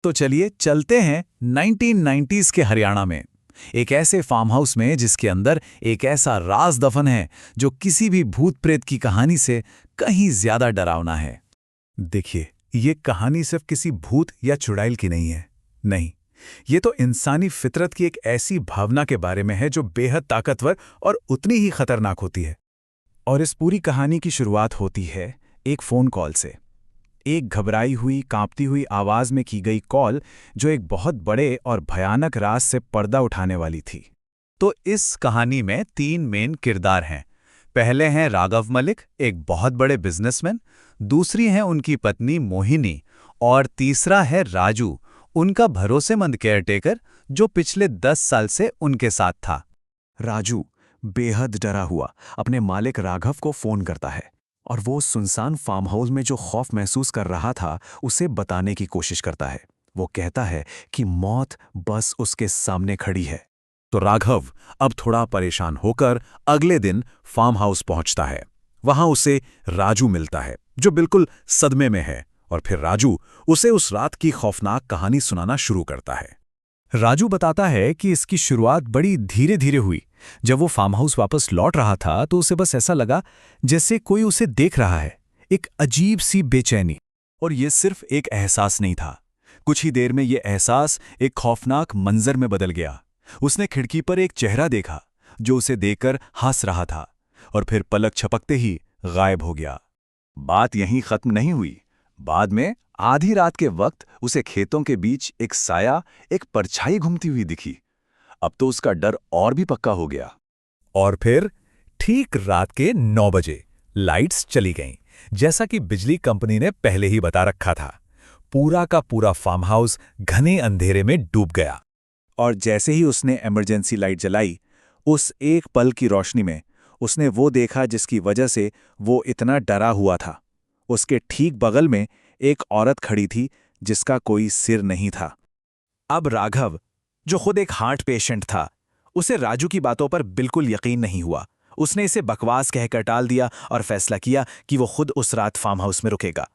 तो चलिए चलते हैं 1990s के हरियाणा में, एक ऐसे फार्म हाउस में जिसके अंदर एक ऐसा राज दफन है जो किसी भी भूत प्रेत की कहानी से कहीं ज्यादा डरावना है। देखिए, ये कहानी सिर्फ किसी भूत या चुड़ैल की नहीं है। नहीं, ये तो इंसानी फितरत की एक ऐसी भावना के बारे में है जो बेहद ताकतवर और उतनी ही खतरनाक होती है। और इस पूरी कहानी की शुरुआत होती है एक फ़ोन कॉल से। एक घबराई हुई, कांपती हुई आवाज में की गई कॉल जो एक बहुत बड़े और भयानक राज से पर्दा उठाने वाली थी। तो इस कहानी में 3 मेन किरदार हैं। पहले हैं राघव मलिक, एक बहुत बड़े बिजनेसमैन। दूसरी हैं उनकी पत्नी मोहिनी, और तीसरा है राजू, उनका भरोसेमंद केयरटेकर जो पिछले 10 साल से उनके साथ था। राजू बेहद डरा हुआ अपने मालिक राघव को फोन करता है और वो सुनसान फार्म हाउस में जो खौफ महसूस कर रहा था उसे बताने की कोशिश करता है। वो कहता है कि मौत बस उसके सामने खड़ी है। तो राघव अब थोड़ा परेशान होकर अगले दिन फार्म हाउस पहुंचता है। वहां उसे राजू मिलता है जो बिल्कुल सदमे में है, और फिर राजू उसे उस रात की खौफनाक कहानी सुनाना शुरू करता है। राजू बताता है कि इसकी शुरुआत बड़ी धीरे धीरे हुई। जब वो फार्म हाउस वापस लौट रहा था तो उसे बस ऐसा लगा जैसे कोई उसे देख रहा है, एक अजीब सी बेचैनी। और ये सिर्फ एक एहसास नहीं था, कुछ ही देर में ये एहसास एक खौफनाक मंजर में बदल गया। उसने खिड़की पर एक चेहरा देखा जो उसे देखकर हंस रहा था, और फिर पलक झपकते ही गायब हो गया। बात यहीं खत्म नहीं हुई। बाद में आधी रात के वक्त उसे खेतों के बीच एक साया, एक परछाई घूमती हुई दिखी। अब तो उसका डर और भी पक्का हो गया। और फिर ठीक रात के 9 बजे लाइट्स चली गईं, जैसा कि बिजली कंपनी ने पहले ही बता रखा था। पूरा का पूरा फार्म हाउस घने अंधेरे में डूब गया। और जैसे ही उसने इमरजेंसी लाइट जलाई, उस एक पल की रोशनी में उसने वो देखा जिसकी वजह से वो इतना डरा हुआ था। उसके ठीक बगल में एक औरत खड़ी थी जिसका कोई सिर नहीं था। अब राघव, जो खुद एक हार्ट पेशेंट था, उसे राजू की बातों पर बिल्कुल यकीन नहीं हुआ। उसने इसे बकवास कहकर टाल दिया और फैसला किया कि वो खुद उस रात फार्म हाउस में रुकेगा।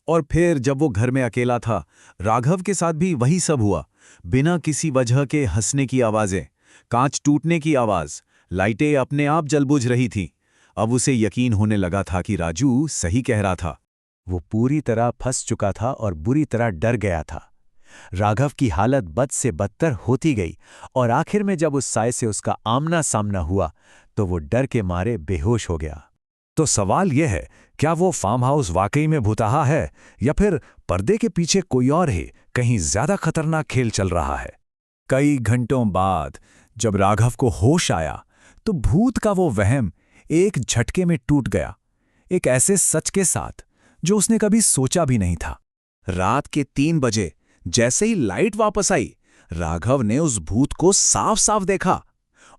और फिर जब वो घर में अकेला था, राघव के साथ भी वही सब हुआ। बिना किसी वजह के हंसने की आवाजें, कांच टूटने की आवाज, लाइटें अपने आप जल बुझ रही थीं। अब उसे यकीन होने लगा था कि राजू सही कह रहा था। वो पूरी तरह फंस चुका था और बुरी तरह डर गया था। राघव की हालत बद से बदतर होती गई, और आखिर में जब उस साए से उसका आमना सामना हुआ तो वो डर के मारे बेहोश हो गया। तो सवाल यह है, क्या वो फार्म हाउस वाकई में भुताहा है, या फिर पर्दे के पीछे कोई और ही कहीं ज्यादा खतरनाक खेल चल रहा है? कई घंटों बाद जब राघव को होश आया तो भूत का वो वहम एक झटके में टूट गया, एक ऐसे सच के साथ जो उसने कभी सोचा भी नहीं था। रात के 3 बजे जैसे ही लाइट वापस आई, राघव ने उस भूत को साफ साफ देखा,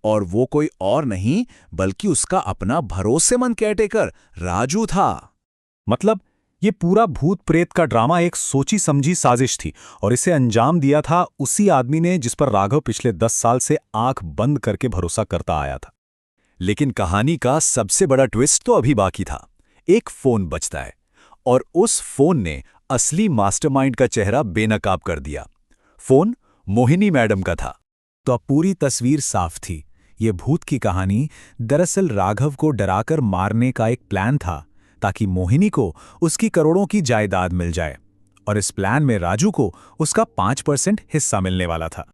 और वो कोई और नहीं बल्कि उसका अपना भरोसेमंद केयरटेकर राजू था। मतलब ये पूरा भूत प्रेत का ड्रामा एक सोची समझी साजिश थी, और इसे अंजाम दिया था उसी आदमी ने जिस पर राघव पिछले 10 साल से आंख बंद करके भरोसा करता आया था। लेकिन कहानी का सबसे बड़ा ट्विस्ट तो अभी बाकी था। एक फोन बजता है, और उस फोन ने असली मास्टरमाइंड का चेहरा बेनकाब कर दिया। फोन मोहिनी मैडम का था। तो अब पूरी तस्वीर साफ थी। ये भूत की कहानी दरअसल राघव को डराकर मारने का एक प्लान था, ताकि मोहिनी को उसकी करोड़ों की जायदाद मिल जाए, और इस प्लान में राजू को उसका 5% हिस्सा मिलने वाला था।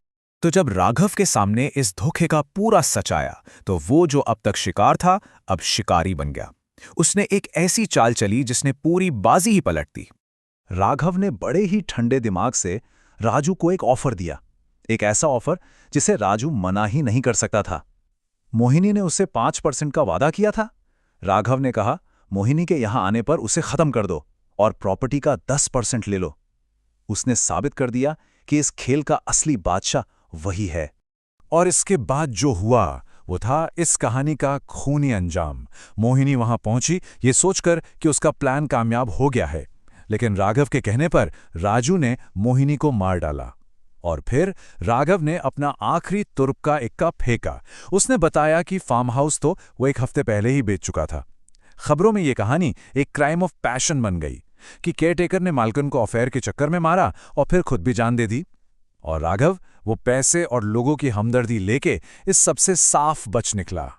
तो जब राघव के सामने इस धोखे का पूरा सच आया तो वो जो अब तक शिकार था, अब शिकारी बन गया। उसने एक ऐसी चाल चली जिसने पूरी बाजी ही पलट दी। राघव ने बड़े ही ठंडे दिमाग से राजू को एक ऑफर दिया, एक ऐसा ऑफर जिसे राजू मना ही नहीं कर सकता था। मोहिनी ने उसे 5% का वादा किया था। राघव ने कहा, मोहिनी के यहां आने पर उसे खत्म कर दो और प्रॉपर्टी का 10% ले लो। उसने साबित कर दिया कि इस खेल का असली बादशाह वही है। और इसके बाद जो हुआ वो था इस कहानी का खूनी अंजाम। मोहिनी वहां पहुंची ये सोचकर कि उसका प्लान कामयाब हो गया है, लेकिन राघव के कहने पर राजू ने मोहिनी को मार डाला। और फिर राघव ने अपना आखिरी तुर्क का इक्का फेंका। उसने बताया कि फार्म हाउस तो वो 1 हफ्ते पहले ही बेच चुका था। खबरों में ये कहानी एक क्राइम ऑफ पैशन बन गई। कि केयरटेकर ने मालकन को अफेयर के चक्कर में मारा और फिर खुद भी जान दे दी। और राघव वो पैसे और लोगों की हमदर्दी लेके इस सबसे साफ बच निकला।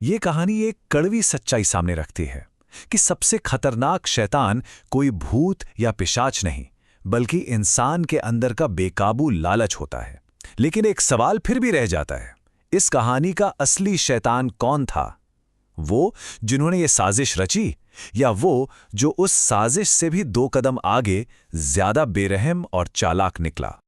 ये कहानी एक कड़वी सच्चाई सामने रखती है कि सबसे खतरनाक शैतान कोई भूत या पिशाच नहीं, बल्कि इंसान के अंदर का बेकाबू लालच होता है। लेकिन एक सवाल फिर भी रह जाता है, इस कहानी का असली शैतान कौन था? वो जिन्होंने ये साजिश रची, या वो जो उस साजिश से भी 2 कदम आगे ज्यादा बेरहम और चालाक निकला?